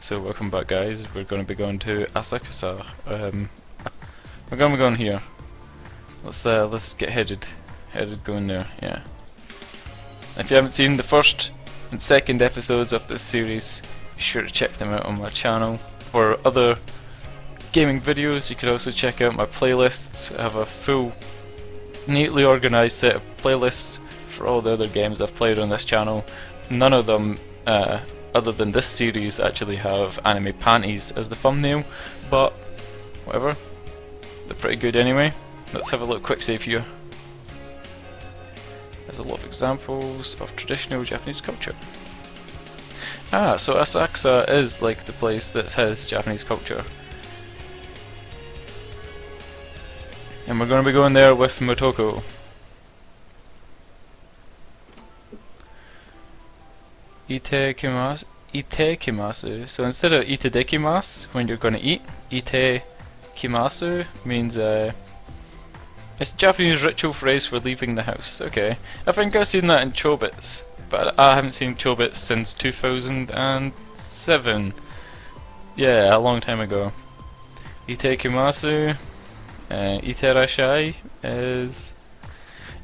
So welcome back, guys. We're going to be going to Asakusa. We're going to be going here. Let's get headed going there. Yeah. If you haven't seen the first and second episodes of this series, be sure to check them out on my channel. For other gaming videos, you could also check out my playlists. I have a full, neatly organised set of playlists for all the other games I've played on this channel. None of them, other than this series, actually have anime panties as the thumbnail, but whatever, they're pretty good anyway. Let's have a little quick save here. There's a lot of examples of traditional Japanese culture. So Asakusa is like the place that has Japanese culture. And we're going to be going there with Motoko. Itekimasu. So instead of itedekimasu, when you're going to eat, itekimasu means it's a Japanese ritual phrase for leaving the house. Okay. I think I've seen that in Chobits, but I haven't seen Chobits since 2007. Yeah, a long time ago. Itekimasu. Iterashai is...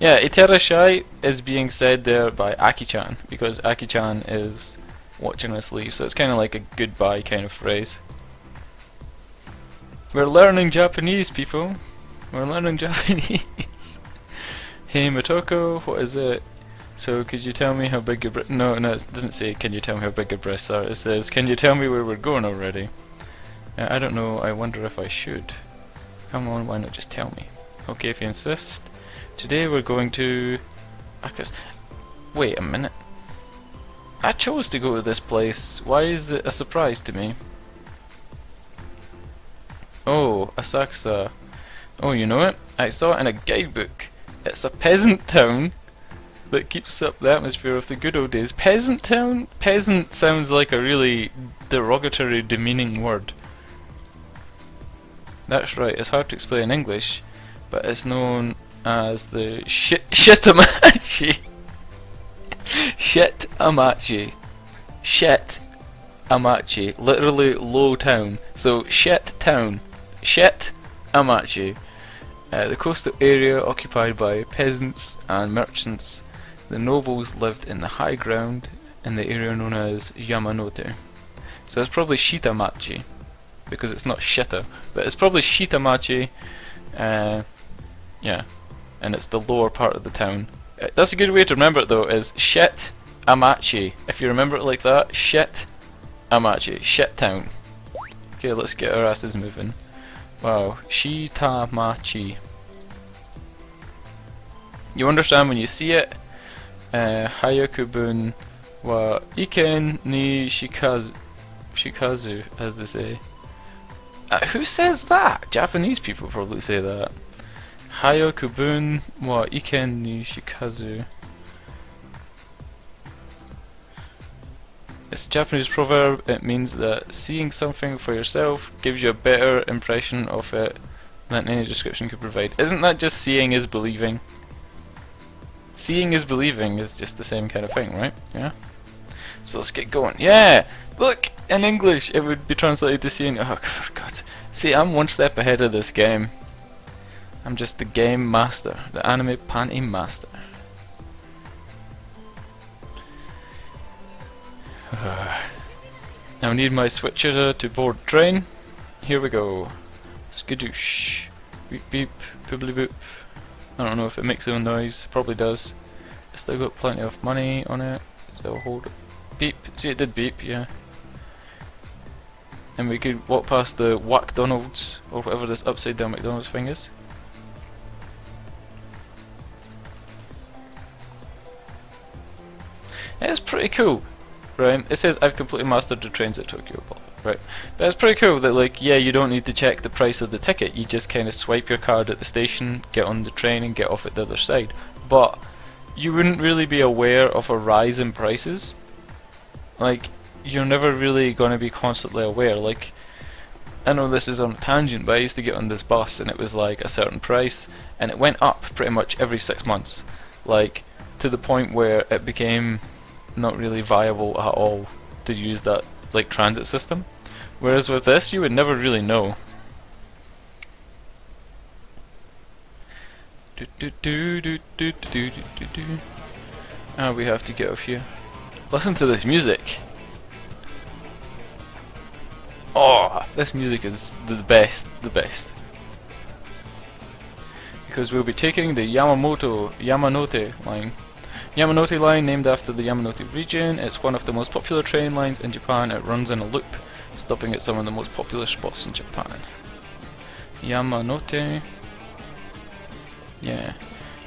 Yeah, Iterashai is being said there by Aki-chan, because Aki-chan is watching us leave, so it's kind of like a goodbye kind of phrase. We're learning Japanese, people. We're learning Japanese. Hey Motoko, what is it? So could you tell me how big your no, it doesn't say can you tell me how big your breasts are. It says can you tell me where we're going already? I don't know, I wonder if I should. Come on, why not just tell me? Okay, if you insist. Today we're going to Asakusa. Wait a minute. I chose to go to this place. Why is it a surprise to me? Oh, Asakusa. Oh, you know it? I saw it in a guidebook. It's a peasant town that keeps up the atmosphere of the good old days. Peasant town? Peasant sounds like a really derogatory, demeaning word. That's right, it's hard to explain in English, but it's known as the Shitamachi. Shitamachi. Shitamachi. Literally low town. So, Shet town. Shitamachi. The coastal area occupied by peasants and merchants. The nobles lived in the high ground in the area known as Yamanote. So it's probably Shitamachi, because it's not Shita, but it's probably Shitamachi. Yeah, and it's the lower part of the town. That's a good way to remember it though, is Shitamachi. If you remember it like that, Shitamachi, shit town. Okay, let's get our asses moving. Wow, Shitamachi. You understand when you see it. Hayakubun wa iken ni shikazu, as they say. Who says that? Japanese people probably say that. Hayakubun wa iken ni shikazu. It's a Japanese proverb. It means that seeing something for yourself gives you a better impression of it than any description could provide. Isn't that just seeing is believing? Seeing is believing is just the same kind of thing, right? Yeah? So let's get going. Yeah! Look! In English it would be translated to seeing... Oh, for God. See, I'm one step ahead of this game. I'm just the game master. The anime panty master. Now I need my switcher to board train. Here we go. Skadoosh. Beep beep. Poobly boop. I don't know if it makes its own noise. Probably does. Still got plenty of money on it. So hold it. Beep. See, it did beep, yeah. And we could walk past the Whackdonald's, or whatever this upside down McDonald's thing is. It's pretty cool, right? It says I've completely mastered the trains at Tokyo, right? But it's pretty cool that, like, yeah, you don't need to check the price of the ticket. You just kind of swipe your card at the station, get on the train, and get off at the other side. But you wouldn't really be aware of a rise in prices. Like, you're never really going to be constantly aware. Like, I know this is on a tangent, but I used to get on this bus and it was like a certain price, and it went up pretty much every 6 months, like to the point where it became not really viable at all to use that like transit system. Whereas with this, you would never really know. Ah, we have to get off here. Listen to this music. Oh, this music is the best, because we'll be taking the Yamanote line. Yamanote line, named after the Yamanote region. It's one of the most popular train lines in Japan. It runs in a loop, stopping at some of the most popular spots in Japan. Yamanote. Yeah.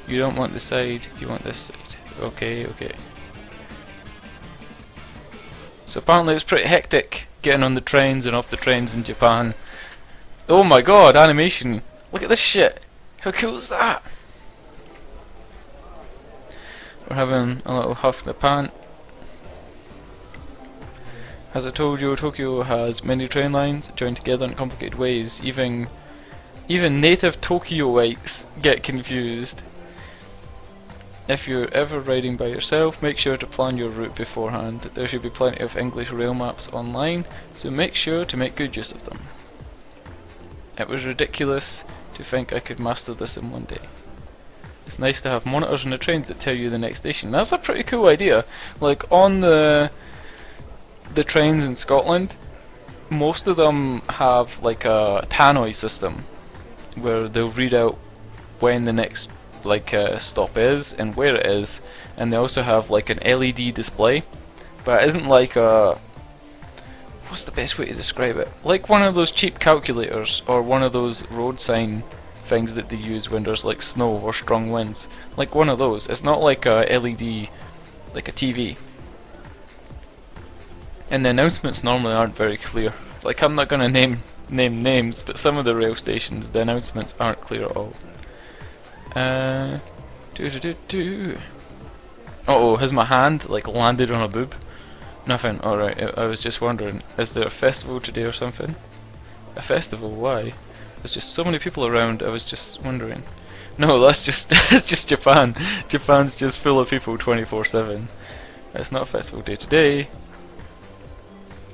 You don't want this side, you want this side. Okay, okay. So apparently it's pretty hectic getting on the trains and off the trains in Japan. Oh my god, animation! Look at this shit! How cool is that? We're having a little huff in the pant. As I told you, Tokyo has many train lines joined together in complicated ways. Even native Tokyoites get confused. If you're ever riding by yourself, make sure to plan your route beforehand. There should be plenty of English rail maps online, so make sure to make good use of them. It was ridiculous to think I could master this in one day. It's nice to have monitors on the trains that tell you the next station. That's a pretty cool idea. Like on the trains in Scotland, most of them have like a tannoy system where they'll read out when the next stop is and where it is, and they also have like an LED display, but it isn't like a, what's the best way to describe it? Like one of those cheap calculators or one of those road sign things that they use when there's like snow or strong winds. Like one of those. It's not like a LED, like a TV. And the announcements normally aren't very clear. Like I'm not gonna name names, but some of the rail stations, the announcements aren't clear at all. Uh oh, has my hand like landed on a boob? Nothing. Alright, I was just wondering, is there a festival today or something? A festival? Why? There's just so many people around, I was just wondering. No, that's just that's just Japan. Japan's just full of people 24/7. It's not a festival day today.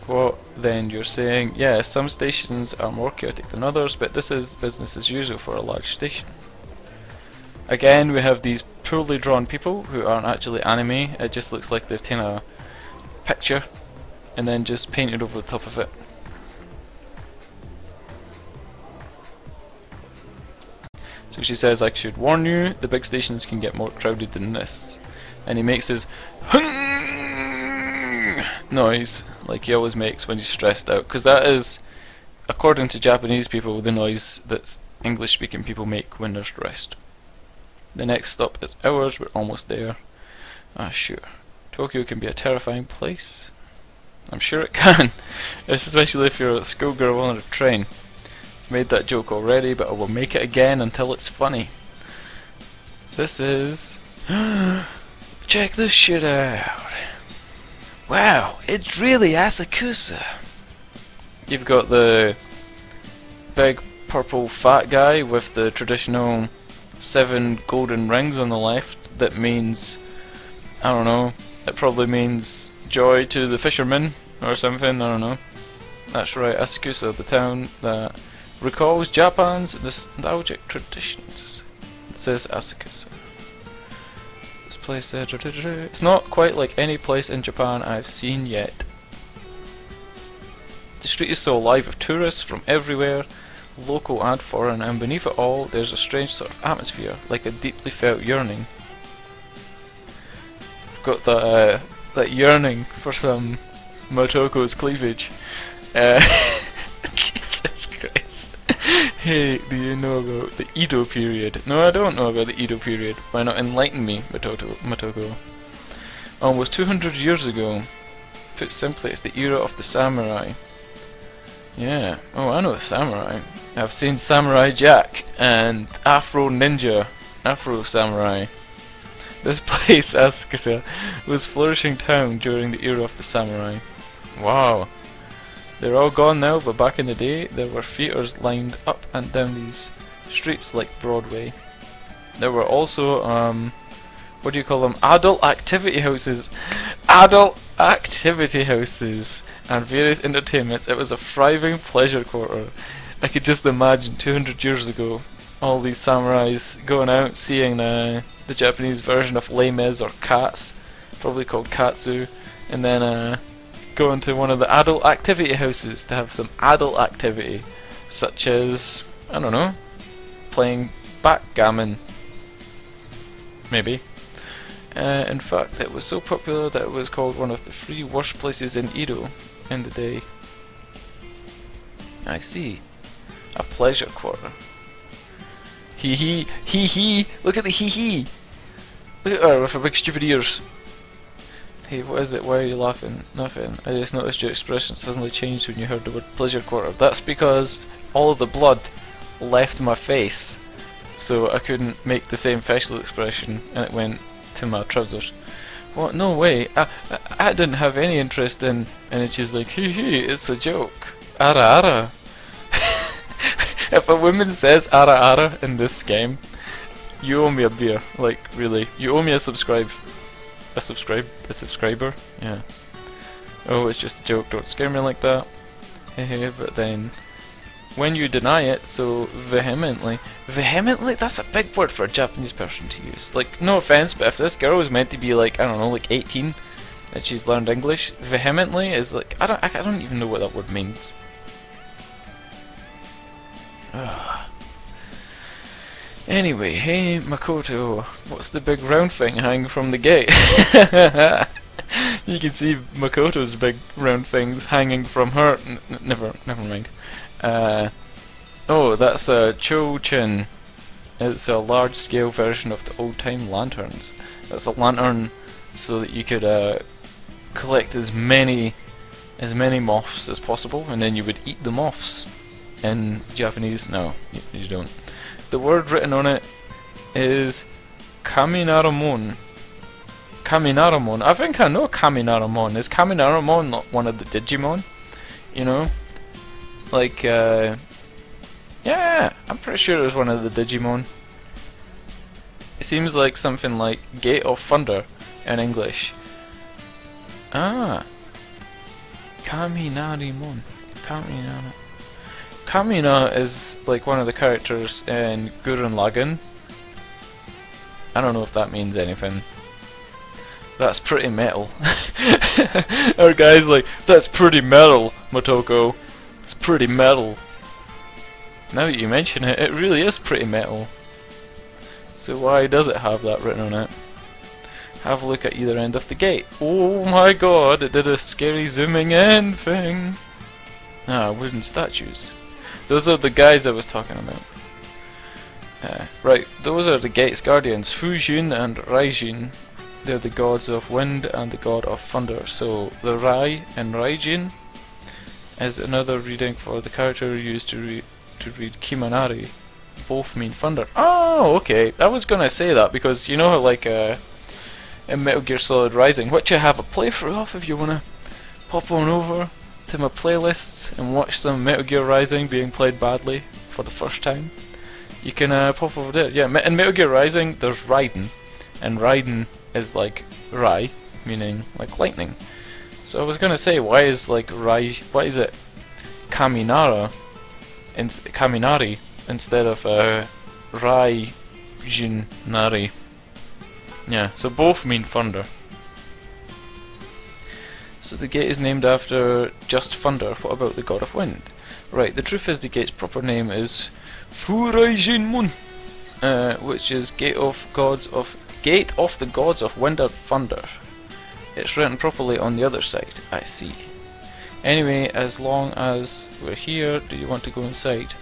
What then you're saying? Yeah, some stations are more chaotic than others, but this is business as usual for a large station. Again, we have these poorly drawn people who aren't actually anime. It just looks like they've taken a picture and then just painted over the top of it. So she says, I should warn you, the big stations can get more crowded than this. And he makes his noise, like he always makes when he's stressed out, because that is, according to Japanese people, the noise that English speaking people make when they're stressed. The next stop is ours, we're almost there. Ah, sure. Tokyo can be a terrifying place. I'm sure it can, especially if you're a schoolgirl on a train. I've made that joke already, but I will make it again until it's funny. This is... check this shit out. Wow, it's really Asakusa. You've got the big purple fat guy with the traditional 7 golden rings on the left. That means, I don't know, it probably means joy to the fishermen or something, I don't know. That's right, Asakusa, the town that recalls Japan's nostalgic traditions. It says Asakusa. This place, it's not quite like any place in Japan I've seen yet. The street is so alive with tourists from everywhere, local and foreign, and beneath it all there's a strange sort of atmosphere, like a deeply felt yearning. I've got that yearning for some Motoko's cleavage. Jesus Christ. Hey, do you know about the Edo period? No, I don't know about the Edo period. Why not enlighten me, Motoko? Almost 200 years ago. Put simply, it's the era of the samurai. Yeah, oh, I know the samurai. I've seen Samurai Jack and Afro Ninja, Afro Samurai. This place, Asakusa, was a flourishing town during the era of the samurai. Wow. They're all gone now, but back in the day, there were theatres lined up and down these streets like Broadway. There were also, what do you call them? Adult activity houses. adult activity houses and various entertainments. It was a thriving pleasure quarter. I could just imagine 200 years ago, all these samurais going out seeing the Japanese version of Les Mis or Cats, probably called Katsu, and then going to one of the adult activity houses to have some adult activity, such as, I don't know, playing backgammon, maybe. In fact, it was so popular that it was called one of the 3 worst places in Edo in the day. I see. A pleasure quarter. Hee hee, hee hee, look at the hee hee! Look at her with her big stupid ears. Hey, what is it? Why are you laughing? Nothing. I just noticed your expression suddenly changed when you heard the word pleasure quarter. That's because all of the blood left my face, so I couldn't make the same facial expression, and it went to my trousers. What? No way. I didn't have any interest in. And she's like, hee hee, it's a joke. Ara ara. If a woman says ara ara in this game, you owe me a beer. Like, really. You owe me a subscriber? Yeah. Oh, it's just a joke, don't scare me like that. Hehe, but then when you deny it so vehemently, that's a big word for a Japanese person to use. Like, no offense, but if this girl was meant to be like, I don't know, like 18, and she's learned English, vehemently is like, I don't even know what that word means. Ugh. Anyway, hey Makoto, what's the big round thing hanging from the gate? You can see Makoto's big round things hanging from her. Never mind. Oh, that's a Chochin. It's a large-scale version of the old-time lanterns. That's a lantern so that you could collect as many moths as possible, and then you would eat the moths. In Japanese, no, you don't. The word written on it is Kaminarimon. Kaminarimon. I think I know Kaminarimon. Is Kaminarimon not one of the Digimon? You know? Like, yeah, I'm pretty sure it was one of the Digimon. It seems like something like Gate of Thunder in English. Ah. Kaminarimon. Kaminarimon. Kamina is like one of the characters in Gurren Lagann. I don't know if that means anything. That's pretty metal. Our guy's like, that's pretty metal, Motoko. It's pretty metal. Now that you mention it, it really is pretty metal. So why does it have that written on it? Have a look at either end of the gate. Oh my god, it did a scary zooming in thing. Ah, wooden statues. Those are the guys I was talking about. Right, those are the gate's guardians, Fujin and Raijin. They're the gods of wind and the god of thunder. So the Rai and Raijin is another reading for the character used to read Kaminari. Both mean thunder. Oh, okay. I was gonna say that because you know how like in Metal Gear Solid Rising, which I have a playthrough of if you wanna pop on over to my playlists and watch some Metal Gear Rising being played badly for the first time. You can pop over there. Yeah, in Metal Gear Rising there's Raiden, and Raiden is like Rai, meaning like lightning. So I was gonna say, why is like Rai? Why is it Kaminari instead of Raijinari? Yeah, so both mean thunder. So the gate is named after just thunder. What about the god of wind? Right, the truth is the gate's proper name is Furaijinmun, which is gate of the gods of wind and thunder. It's written properly on the other side. I see. Anyway, as long as we're here, do you want to go inside?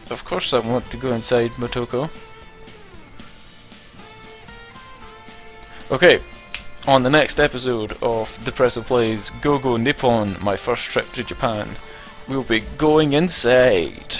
Of course I want to go inside, Motoko. Okay, on the next episode of Deppresso Plays Go Go Nippon, my first trip to Japan, we'll be going inside.